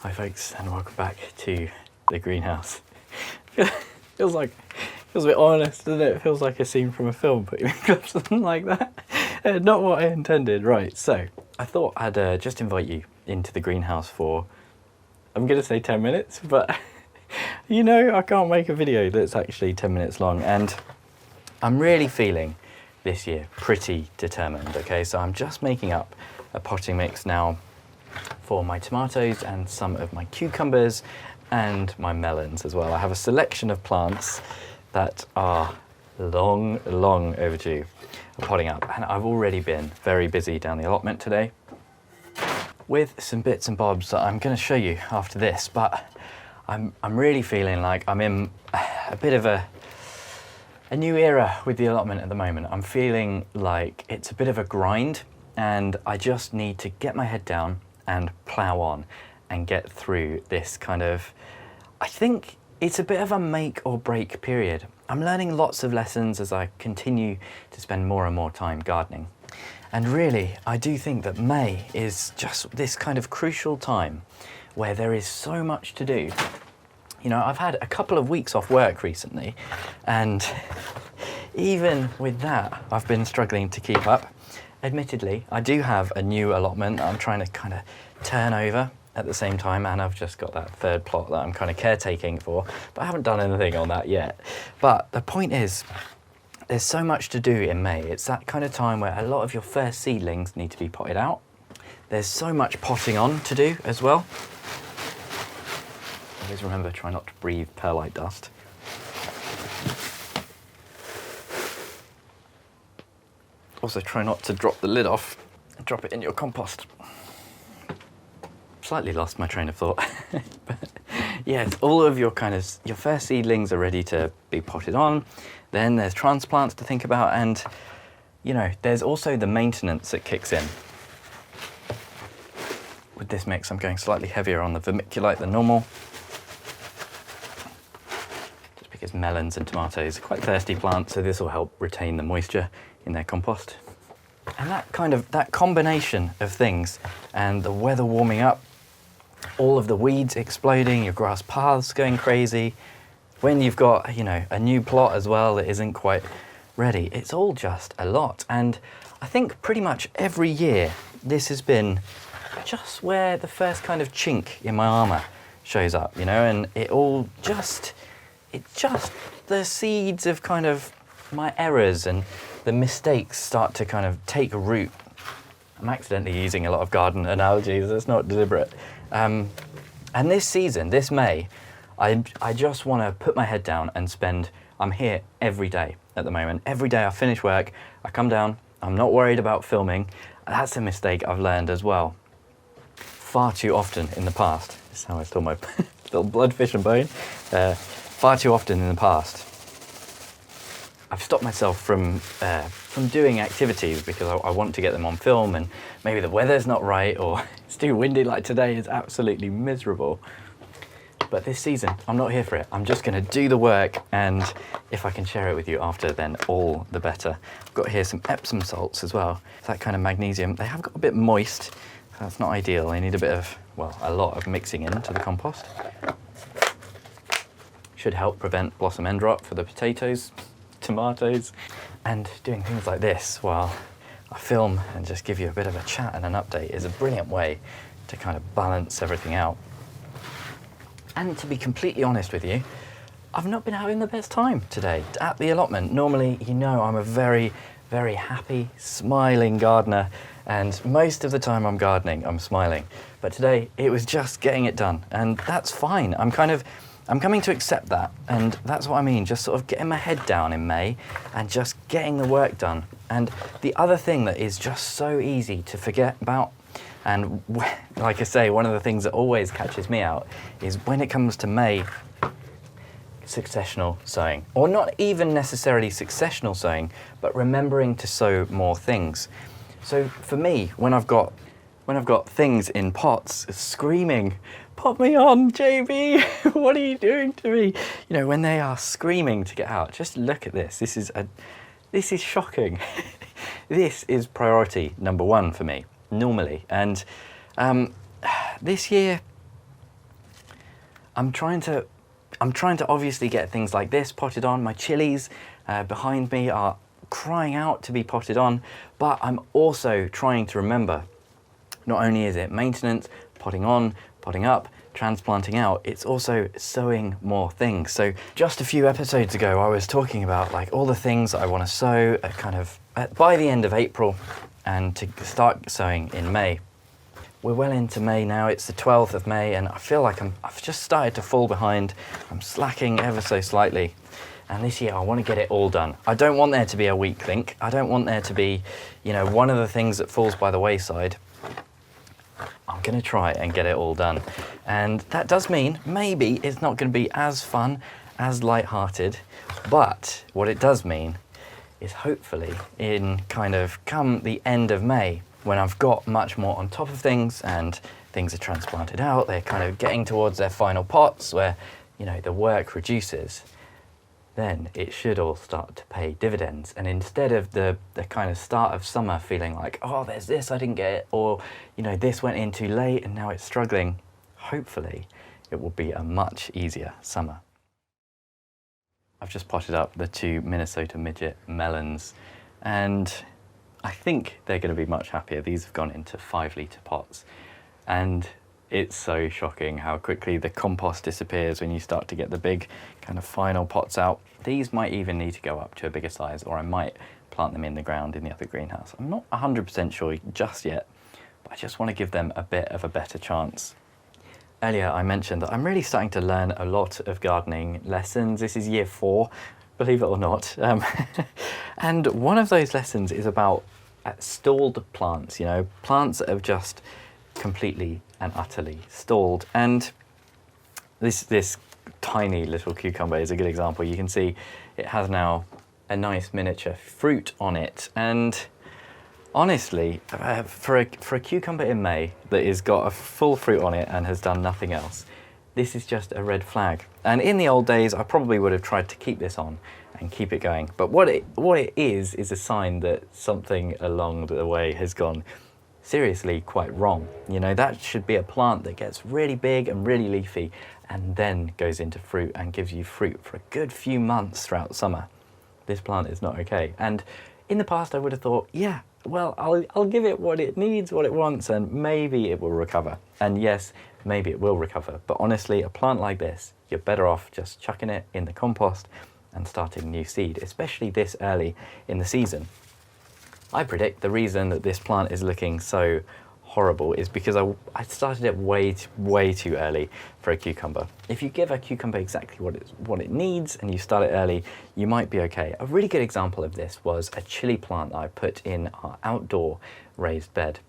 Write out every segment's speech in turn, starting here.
Hi folks, and welcome back to the greenhouse. feels a bit honest, doesn't it? It feels like a scene from a film, putting up something like that. Not what I intended. Right, so I thought I'd just invite you into the greenhouse for, I'm going to say 10 minutes, but you know, I can't make a video that's actually 10 minutes long, and I'm really feeling this year pretty determined, okay? So I'm just making up a potting mix now for my tomatoes and some of my cucumbers and my melons as well. I have a selection of plants that are long overdue of potting up, and I've already been very busy down the allotment today with some bits and bobs that I'm going to show you after this, but I'm really feeling like I'm in a bit of a new era with the allotment at the moment. I'm feeling like it's a bit of a grind, and I just need to get my head down and plough on and get through this kind of, I think it's a bit of a make or break period. I'm learning lots of lessons as I continue to spend more and more time gardening. And really, I do think that May is just this kind of crucial time where there is so much to do. You know, I've had a couple of weeks off work recently, and even with that, I've been struggling to keep up. Admittedly, I do have a new allotment that I'm trying to kind of turn over at the same time, and I've just got that third plot that I'm kind of caretaking for, but I haven't done anything on that yet. But the point is, there's so much to do in May. It's that kind of time where a lot of your first seedlings need to be potted out. There's so much potting on to do as well. Always remember, try not to breathe perlite dust. Also try not to drop the lid off and drop it in your compost. Slightly lost my train of thought. But yes, all of your first seedlings are ready to be potted on. Then there's transplants to think about, and you know, there's also the maintenance that kicks in. With this mix, I'm going slightly heavier on the vermiculite than normal. Just because melons and tomatoes are quite thirsty plants, so this will help retain the moisture in their compost. And that combination of things, and the weather warming up, all of the weeds exploding, your grass paths going crazy, when you've got, you know, a new plot as well that isn't quite ready, it's all just a lot. And I think pretty much every year this has been just where the first kind of chink in my armour shows up, you know, and the seeds of kind of my errors and the mistakes start to kind of take root. I'm accidentally using a lot of garden analogies, that's not deliberate. And this season, this May, I just want to put my head down and I'm here every day at the moment. Every day I finish work, I come down, I'm not worried about filming. That's a mistake I've learned as well. Far too often in the past, this is how I store my little blood, fish and bone. Far too often in the past, I've stopped myself from doing activities because I want to get them on film, and maybe the weather's not right, or it's too windy like today is absolutely miserable. But this season, I'm not here for it. I'm just going to do the work, and if I can share it with you after, then all the better. I've got here some Epsom salts as well. That kind of magnesium. They have got a bit moist. That's not ideal. They need a bit of, well, a lot of mixing into the compost. Should help prevent blossom end rot for the potatoes, tomatoes, and doing things like this while I film and just give you a bit of a chat and an update is a brilliant way to kind of balance everything out. And to be completely honest with you, I've not been having the best time today at the allotment. Normally, you know, I'm a very, very happy, smiling gardener, and most of the time I'm gardening, I'm smiling. But today, it was just getting it done, and that's fine. I'm coming to accept that, and that's what I mean, just sort of getting my head down in May and just getting the work done. And the other thing that is just so easy to forget about, and like I say, one of the things that always catches me out is when it comes to May, successional sowing. Or not even necessarily successional sowing, but remembering to sow more things. So for me, when I've got things in pots screaming, "Pop me on, JB, what are you doing to me?" You know, when they are screaming to get out, just look at this. This is shocking. This is priority number one for me, normally. And this year, I'm trying to obviously get things like this potted on. My chilies behind me are crying out to be potted on, but I'm also trying to remember, not only is it maintenance, potting on, potting up, transplanting out, it's also sowing more things. So just a few episodes ago, I was talking about like all the things I want to sow by the end of April and to start sowing in May. We're well into May now, it's the 12th of May, and I feel like I've just started to fall behind. I'm slacking ever so slightly. And this year I want to get it all done. I don't want there to be a weak link. I don't want there to be, one of the things that falls by the wayside. I'm going to try and get it all done. And that does mean maybe it's not going to be as fun, as light-hearted, but what it does mean is hopefully in kind of come the end of May, when I've got much more on top of things and things are transplanted out, they're kind of getting towards their final pots where, the work reduces, then it should all start to pay dividends. And instead of the kind of start of summer feeling like, oh, there's this I didn't get, or, this went in too late and now it's struggling, hopefully it will be a much easier summer. I've just potted up the 2 Minnesota midget melons, and I think they're going to be much happier. These have gone into 5-litre pots, and it's so shocking how quickly the compost disappears when you start to get the big kind of final pots out. These might even need to go up to a bigger size, or I might plant them in the ground in the other greenhouse. I'm not 100% sure just yet, but I just want to give them a bit of a better chance. Earlier I mentioned that I'm really starting to learn a lot of gardening lessons. This is year 4, believe it or not. And one of those lessons is about stalled plants, plants that have just completely and utterly stalled. And this tiny little cucumber is a good example. You can see it has now a nice miniature fruit on it, and honestly, for a cucumber in May that has got a full fruit on it and has done nothing else, this is just a red flag. And in the old days, I probably would have tried to keep this on and keep it going. But what it is a sign that something along the way has gone seriously quite wrong. That should be a plant that gets really big and really leafy and then goes into fruit and gives you fruit for a good few months throughout summer. This plant is not okay. And in the past I would have thought, yeah, well, I'll give it what it needs, what it wants, and maybe it will recover. And yes, maybe it will recover. But honestly, a plant like this, you're better off just chucking it in the compost and starting new seed, especially this early in the season. I predict the reason that this plant is looking so horrible is because I started it way too early for a cucumber. If you give a cucumber exactly what it needs and you start it early, you might be okay. A really good example of this was a chili plant that I put in our outdoor raised bed.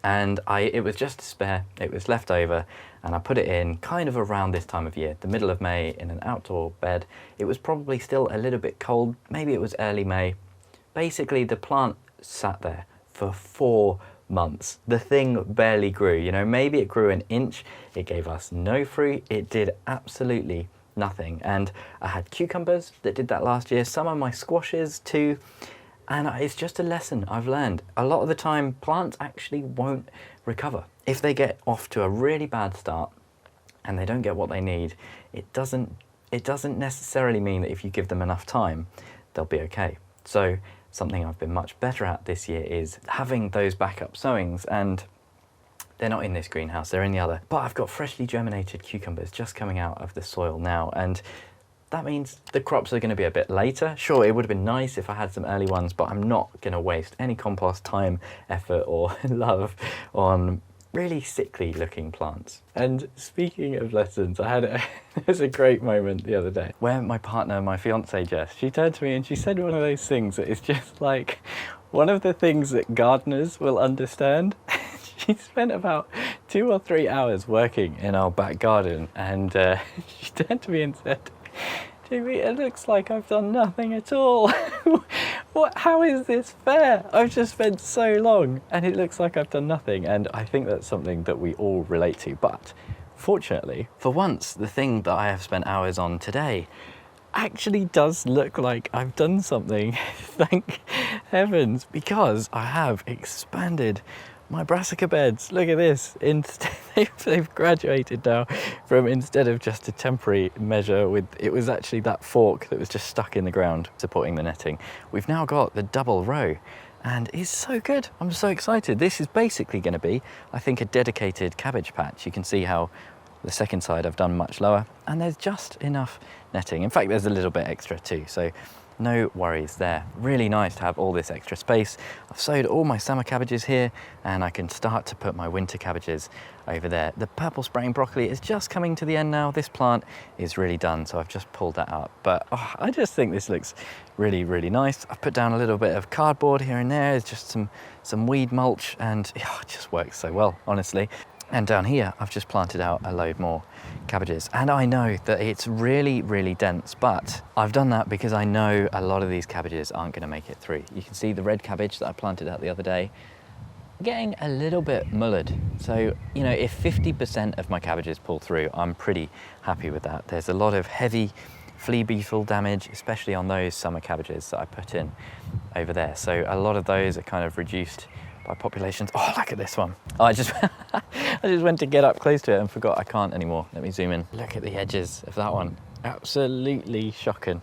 And it was just a spare, it was left over, and I put it in kind of around this time of year, the middle of May, in an outdoor bed. It was probably still a little bit cold, maybe it was early May. Basically, the plant sat there for 4 months. The thing barely grew, maybe it grew an inch, it gave us no fruit, it did absolutely nothing. And I had cucumbers that did that last year, some of my squashes too, and it's just a lesson I've learned. A lot of the time, plants actually won't recover. If they get off to a really bad start and they don't get what they need, it doesn't necessarily mean that if you give them enough time, they'll be okay. So something I've been much better at this year is having those backup sowings, and they're not in this greenhouse, they're in the other. But I've got freshly germinated cucumbers just coming out of the soil now, and that means the crops are going to be a bit later. Sure, it would have been nice if I had some early ones, but I'm not going to waste any compost time, effort or love on really sickly looking plants. And speaking of lessons, there was a great moment the other day where my partner, my fiance Jess, she turned to me and she said one of those things that is just like one of the things that gardeners will understand. She spent about 2 or 3 hours working in our back garden, and she turned to me and said, "Jamie, it looks like I've done nothing at all. How is this fair? I've just spent so long and it looks like I've done nothing." And I think that's something that we all relate to. But fortunately, for once, the thing that I have spent hours on today actually does look like I've done something. Thank heavens, because I have expanded my brassica beds. Look at this. They've graduated now from, instead of just a temporary measure with, it was actually that fork that was just stuck in the ground supporting the netting. We've now got the double row and it's so good. I'm so excited. This is basically going to be, I think, a dedicated cabbage patch. You can see how the second side I've done much lower and there's just enough netting. In fact, there's a little bit extra too. So no worries there. Really nice to have all this extra space. I've sowed all my summer cabbages here and I can start to put my winter cabbages over there. The purple spraying broccoli is just coming to the end now. This plant is really done, so I've just pulled that up. But I just think this looks really, really nice. I've put down a little bit of cardboard here and there. It's just some weed mulch and it just works so well, honestly. And down here, I've just planted out a load more cabbages. And I know that it's really, really dense, but I've done that because I know a lot of these cabbages aren't gonna make it through. You can see the red cabbage that I planted out the other day, getting a little bit mullered. So, you know, if 50% of my cabbages pull through, I'm pretty happy with that. There's a lot of heavy flea beetle damage, especially on those summer cabbages that I put in over there. So a lot of those are kind of reduced by populations. Oh, look at this one. Oh, I just went to get up close to it and forgot I can't anymore. Let me zoom in. Look at the edges of that one. Absolutely shocking.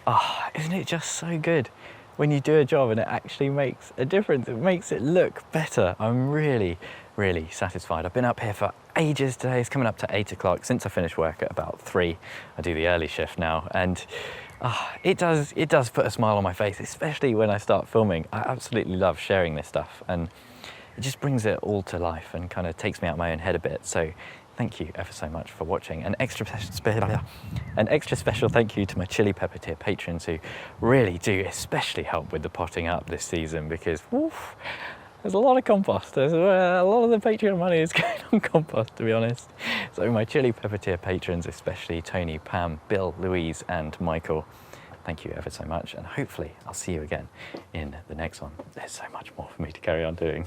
Ah, isn't it just so good when you do a job and it actually makes a difference? It makes it look better. I'm really, really satisfied. I've been up here for ages today. It's coming up to 8 o'clock. Since I finish work at about 3, I do the early shift now. And it does put a smile on my face, especially when I start filming. I absolutely love sharing this stuff and it just brings it all to life and kind of takes me out of my own head a bit. So thank you ever so much for watching. An extra special thank you to my chili pepper tier patrons who really do especially help with the potting up this season, because woof, there's a lot of compost. There's a lot of the Patreon money is going on compost, to be honest. So my chili pepper tier patrons, especially Tony, Pam, Bill, Louise and Michael, thank you ever so much, and hopefully I'll see you again in the next one. There's so much more for me to carry on doing.